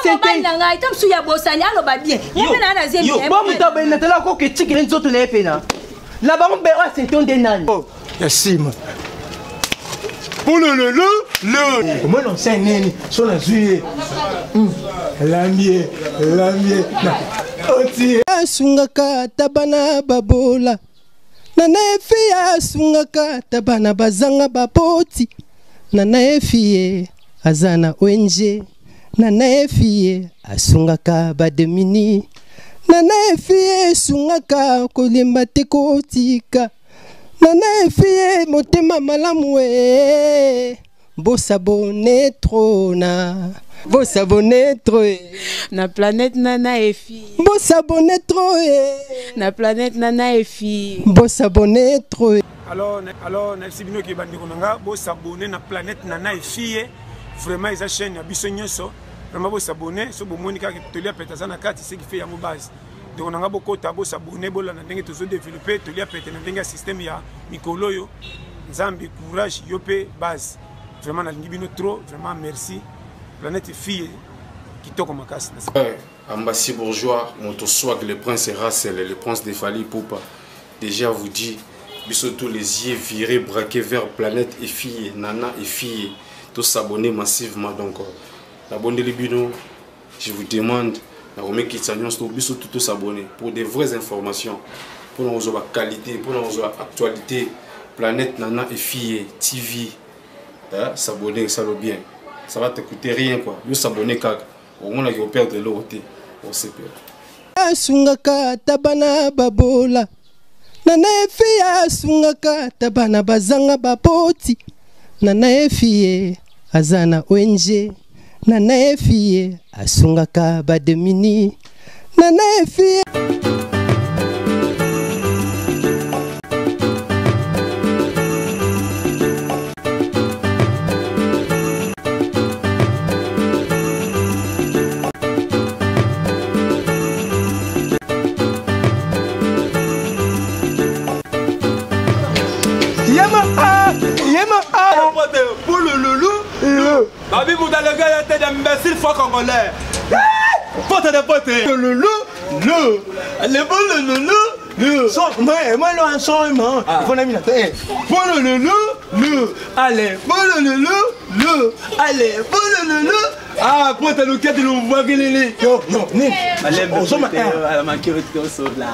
sente nanga itam suya bosani alo ba bien yena na zemi bon muta na tala ko ke tikile nzoto na epena la ba mbe wa sente onde nani ya sima pour le moi non c'est neni sur la juillet lamier oti asungaka tabana babola nana efia asungaka tabana bazanga bapoti nana efie azana ONG nana efie asungaka bademini nana efie asungaka kolemba te kotika nana efie motema malamu e bosabone trop na planète nana efie bosabone trop na planète nana efie bosabone trop alors merci bino ki bandi konanga bosabone na planète nana efie vraiment eza chaîne ya biso nyonso vraiment bosabone so bomoni kaka tolia peta na kati ce qui fait yango base donc on a beaucoup de s'abonner bola na ndenge tozo développer tolia peta na ndenge système ya mikolo yo nzambi courage yopé base vraiment na ngibino trop vraiment merci planète fille qui to comme makasi Ambassi bourgeois moto swag le prince Racel le prince de Fali Poupa déjà vous dit biso tous les yeux virés braqués vers planète et fille nana et fille tous s'abonner massivement donc abonnez les bino je vous demande tout s'abonner pour des vraies informations, pour nos qualité, pour nos actualité, planète nana et fille, TV, s'abonner, ça va bien. Ça va te coûter rien quoi. Vous s'abonner car au moins on perd de l'eau, on sait pas. Asungaka tabana babola, nana efie asungaka tabana bazanga bapoti, nana efie azana ONG. Nana efie asungaka bademini nana efie pour le loulou. Babi Mouda le gars était d'imbécile faux congolais. Pote de pote. Le loulou. Le bon le loulou. Moi le ensemble. Faut la mine. Pour le loulou. Allez, pour le loulou. Allez, pour le loulou. Ah, pote le quête nous voit que les. Non, allez, on s'en à la maquillette au sol là.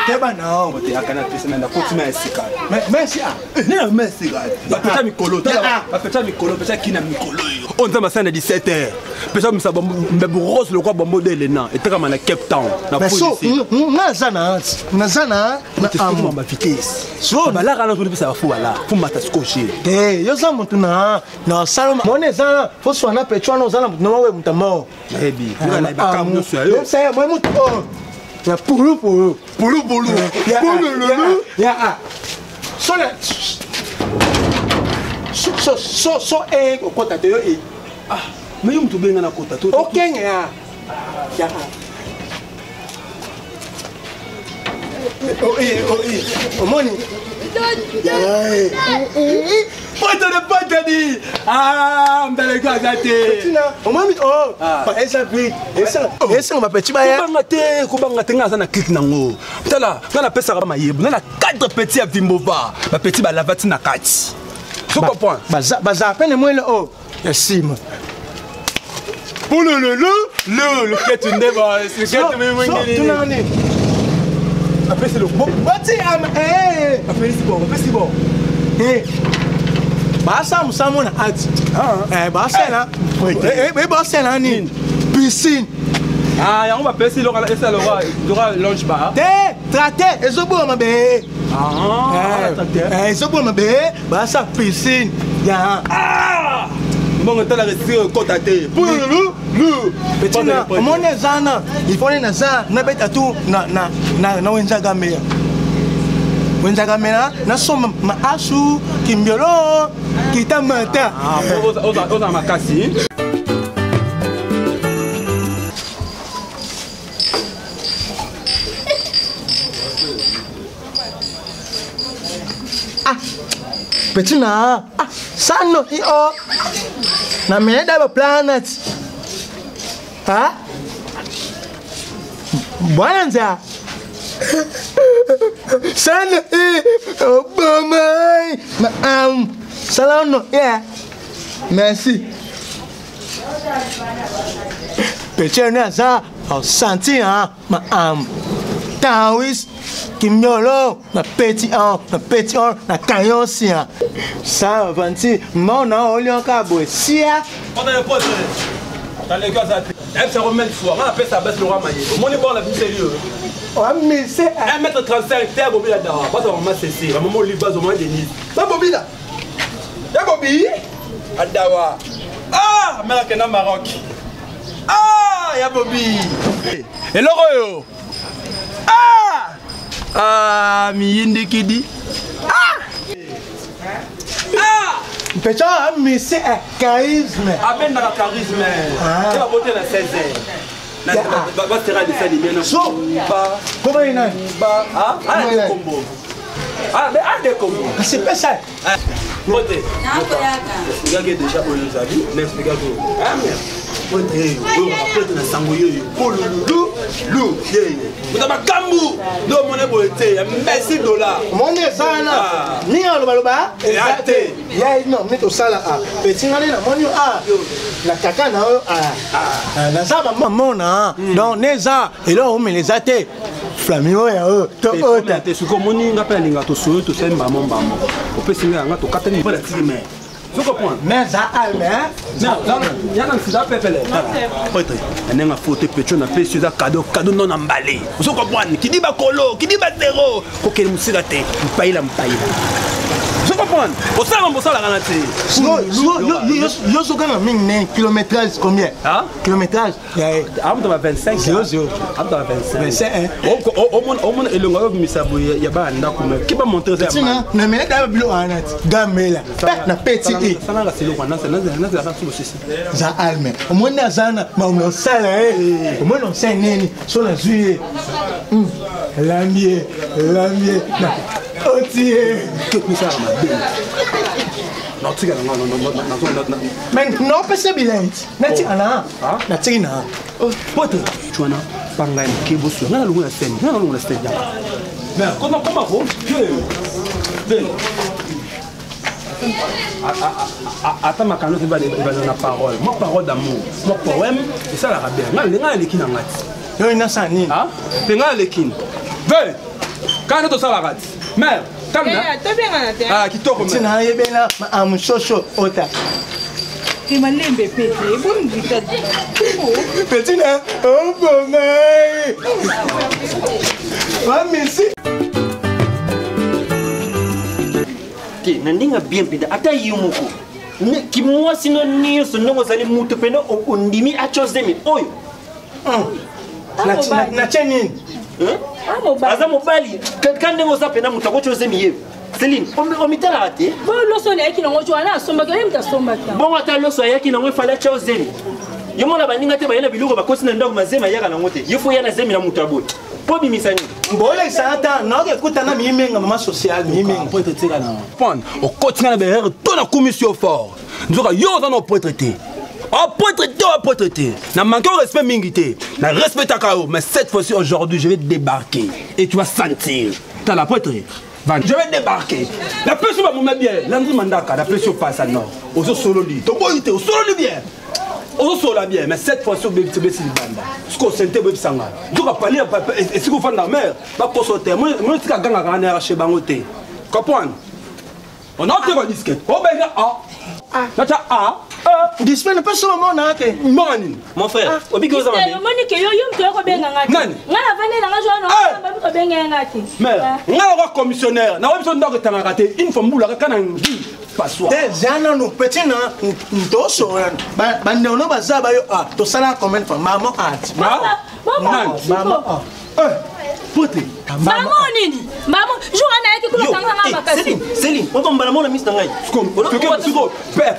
T'es pas non, t'es à canapé c'est maintenant continue à sécar. Merci merci. Peut-être Mikolo, peut-être Mikolo, peut-être qui n'a Mikolo. On t'a massé à 17h. Peut-être ça me rose le quoi bon modèle là. Et t'es comme à Cape Town. Na police. Nazana ma vitesse. So bah là quand on dit ça faut là, faut m'attacher. Eh, yo ça montuna. Na salon monnaie ça, faut soit na pétrole nos ala no we mutamo. Eh bi, na ba kam no so yo. Ça moi muto. Ya poulou. Ya. So kota te yo e. Ah, mais yo mutube ngana kota to. OK ya. Ya. Omoni. Pote di. Ah, mbele gars date. Omoni pas esa vite. Esa ma petit ba ya. Kubanga te ngasa na click nango. Tala, ngana pesa ba mayebu. Ngana 4 petits ya Vimbova. Ba petit ba lavati na kati. Tu comprends? Baza peine moi le merci. Pour le quête une débat, c'est quête même après c'est le bon. Après c'est bon. Basa musamona at. Basa là. Basa là ni piscine. Ah, on va passer le lunch bar. Traité, ezobo ma bé. Ezobo ma bé, basa piscine. Ya. Ah! Bon, on t'a la resté cotaté. Pour le petit na, mon zana, il faut na za, na beta tout na wenzaga meya. Wenzaga meya, na somme ma asu kimbiolo kita mata. Ah, oza makasi. Ah, petit na, ah, ça non, na me da planet. Ah? Bonanza. Sana Obama. Salam yeah. Merci. Petit ça senti hein ma Tawis Kimyolo na petit na canyon sia. Ça vanti mon olion cabo sia. On a le pote. Dans les gars ça. Elle se remet le soir. On appelle ça baisse le roi maillé. Mon est bon la vie sérieux. Oh mais c'est 1m35 terre Bobby là-dedans. Pas ça maman cessé. Maman au livre au moins Denis. Pas Bobby là. Y'a Bobby Adawa. Ah, mais là qu'est Maroc. Ah, y'a Bobby. Et l'heureux. Ah, mi yindi kidi. Petit mais c'est un charisme. Ah, ben dans le charisme. Il va voter dans 16 heures. Va se rendre ça lui-même. Comment il est? Ah, des combos. Ah, mais des combos. C'est pas ça. Voter. Regardez déjà pour les amis. N'expliquez pas. Ah, merde. Voter. Voter dans Sangoyo. Pour le vous avez Kambu. Non, mon éboité. Merci $. Mon est ça là. Ni en baloba. Exacté. Ya non, mais tout ça là. Petit ngane na monio la kaka na na ça maman na. Donc neza et là on met les athées. Flamingo ya to ota. Te suko moni nga pele nga to soyo to semba momba mo. O pesi nga nga to katani ba la tigme. Vous comprenez? Mais ça alme hein. Il y a un sida pepele. Peut-être. On a photo pétro na pesi da cadeau non emballé. Vous comprenez? Qui dit ba kolo, qui dit ba zéro. Ko ke musira te. Mpaila. Vous comprenez? Au ça on ça la ganate. Yo so kana ming kilométrage combien? Hein? Kilométrage. Am dans 25. 0. Am dans 25. 25 hein. Au mon elonga misabo ya ba ndako me. Qui va monter ça? Tina, na mena da bilo anat. Gamela. Na petit e. Ça na c'est le rwanda, c'est la façon de ceci. Za alme. Au moins na zana, ma on sala Au moins on sait nini. So na zuye. Lamier. Otie. Que ça ma. Non, tu gagnes non. Mais non pas c'est bilan. Na ti ana. Na ti na. Pote, tu ana panga ke bosu. Na lungu na scène. Na lungu na scène. Mais comment vous? Attends ma canne va la parole. Ma parole d'amour. Mon poème, c'est ça la bien. Nga le kin ngati. Yo ina sani. Ah? Tenga le kin. Ve. Quand to ça la rat. Mère, calme. Ah, qui to comme. Tina yebela ma am shosho ota. Qui m'a lembe pété. Bon vite. Petit na. Oh bon mai. Va merci. Nandinga bien pida ata yumuko ki moi sino niyo sonongo zali mutu peno ondimi achozemi oyo na chenini aza mobali kande ngo zapena mutu akochozemi ye Céline omitala ate bo loso le yaki nango chwana asomba ke mta somba ta bon ata loso yaki nango fala chozemi yo mona baninga te bayena biluko bakosi na ndako mazema yaka nango te yefo yana zemi na mutu aboti po bimisani mbole sata na ke kutana mimenga mama social mimenga pour être tiré na pon au continent derrière tout la commission fort nous yo dans nos traité pour traité na manqué au respect mingité na respect takao mais cette fois-ci aujourd'hui je vais débarquer et tu vas sentir t'as la poitrine je vais débarquer la pression va me bien l'andri mandaka la pression passe à nord au solo lit to bonité au solo lit bien au solo bien mais cette fois-ci au bébé c'est banda ce qu'on sentait bébé sanga tu vas parler et si vous faites la mer pas pour sauter moi tu vas gagner à arracher bangoté comprendre on a été disquette oh ben ah display ne pas seulement na ke mon frère obi ko za mabe moni ke yo mto ko benga ngati ngala vane na ngajwa no ba ko benga ngati mais ngala ko commissionnaire na obi so ndako tanga kate une fois mbula kana ngi paswa te jana no petit na ndoso ba ndono bazaba yo to sala comment for maman art maman pote maman nini maman jour na yaki kula tanga ngaba kasi Céline on tombe la mona miss ngai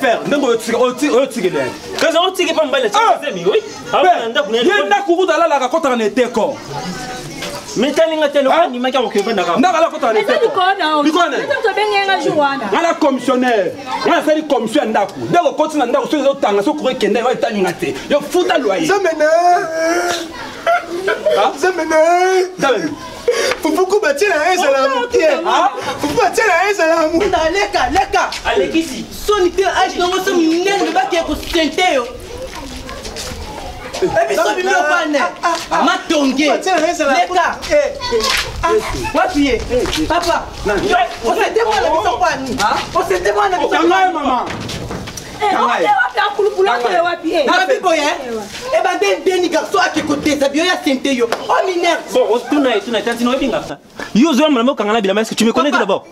père ndngo o tigele kaza o tige pa mbala tigele oui yenda kukuta la ka kota na eteko Mais talinga telo ni maka ko banda ka. Ndaka la ko ta Mais ça dikona. Dikona. Ça bengenga jowana. Ngala commissionnaire. Ngala sali commission ndako. Ndako continue ndako so zo tanga so ko kende wa talinga te. Yo futa loyer. Zemene. Zemene. Fufuku bati na eza la mutier. Fufuku bati na eza la mutier. Leka. Alekisi. Soni te age no so minene ba ke ko sente yo. Et puis ça bimio pane. Ma tongue. Leka. Wapi papa. On s'était moi la biso kwani. On s'était moi la biso kwani maman. Tu me connais d'abord.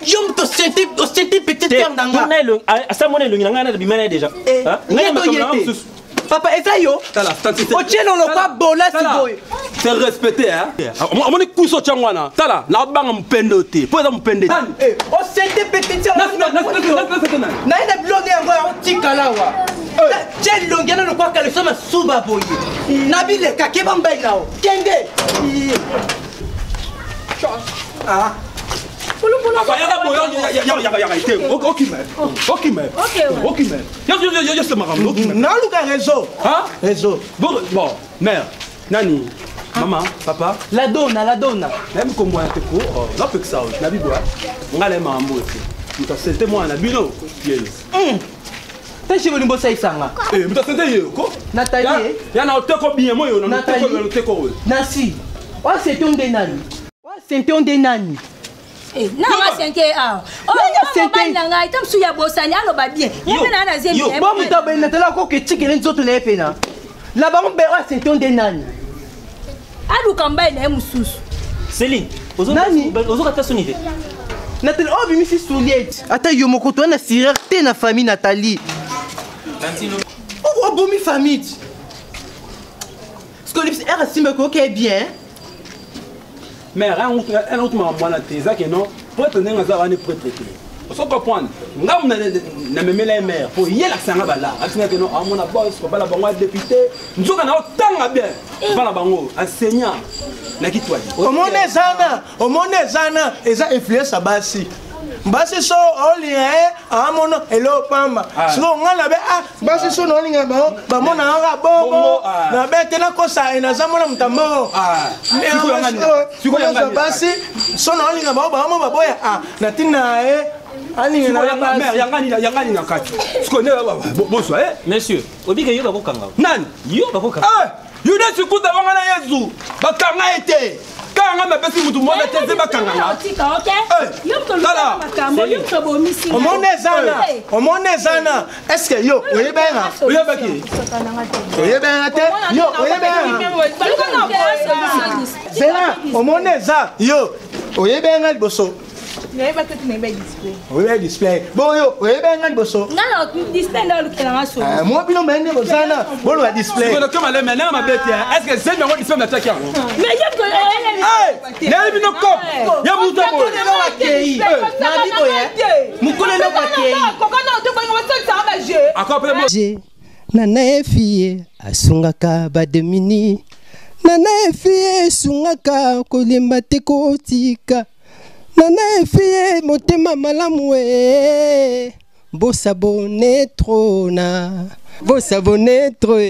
Papa, est-ce que yo? C'est respecté, hein? On est couché au Tchangwana. Tala, la banque me pende. Pourquoi ça me pende? Oh, c'était petit. J'ai l'ongé dans le quoi qu'elle soit ma souba boy. Nabile kakeba mbailao. Kenge. Ah. Bon, mère, Nani, maman, papa. La donna. Même comme moi, tu peux. Non, que ça, je n'ai pas boire. On a les mamans aussi. C'était moi, on a bu l'eau. T'es chez vous, ça y est. Eh, mais t'as senti quoi? Nathalie. Il y en a un peu bien, moi, on a un peu bien. Nancy. Oh, c'est un dénani. Oh, c'est un dénani. Nanga sente ah. Oh, sente nanga itam suya bosani alo ba bien. Yena na zemi. Yo, bon muta ben natala ko ke tiki len zoto le pena. La ba mbe wa sente on dénani. Adu kamba na mususu. Céline, ozo kata sonite. Nathalie, oh, bimi si souliette. Ata yo mokoto na sirer te na famille Nathalie. Tantino. Oh, bomi famille. Ce que l'ipsi est simple ko ke bien. Mais un autre moment, que non, pour être né dans un prêtre. On s'en comprend. Nous n'avons pas les mères. Pour y aller à Sangabala. Que non, à mon boss, pour la banque député. Nous avons tant à bien. Pas la banque, enseignant. Au monde est zana, et ça influence à Bassi. Bassi so oli a mono elo pamba. So ngala be Bassi so no linga ba mona nga bobo. Na bete na kosa ina zamona mtambo. Siko yanga Bassi so no linga ba mo baboya na tina ali na mère yangani na kati. Siko ne bonsoir Monsieur, obika yo ba ko kanga. Nan Yo ba ko kanga. Yo ne sikuta banga na Yesu. Ba kanga ete. Quand on a fait tout le monde a été bakanga. On mon ezana. Est-ce que yo, oye benga. Oye baki. Oye benga te. Yo, oye benga. Zela, on mon eza. Yo, oye benga liboso. Oui, display. Bon, yo, oui, ben, bosso. Non, display dans le classe. Moi, puis, on m'a dit, Rosana, bon, le display. Comment elle est maintenant, ma bête? Est-ce que c'est le display de quelqu'un? Mais il y a que. Il y a une cop. Il y a un bouton. Nana fille asungaka bademini. Nana fille sungaka kolemba te kotika. Nana fille motema malamu e. Bo sabone trop na. Bo sabone trop.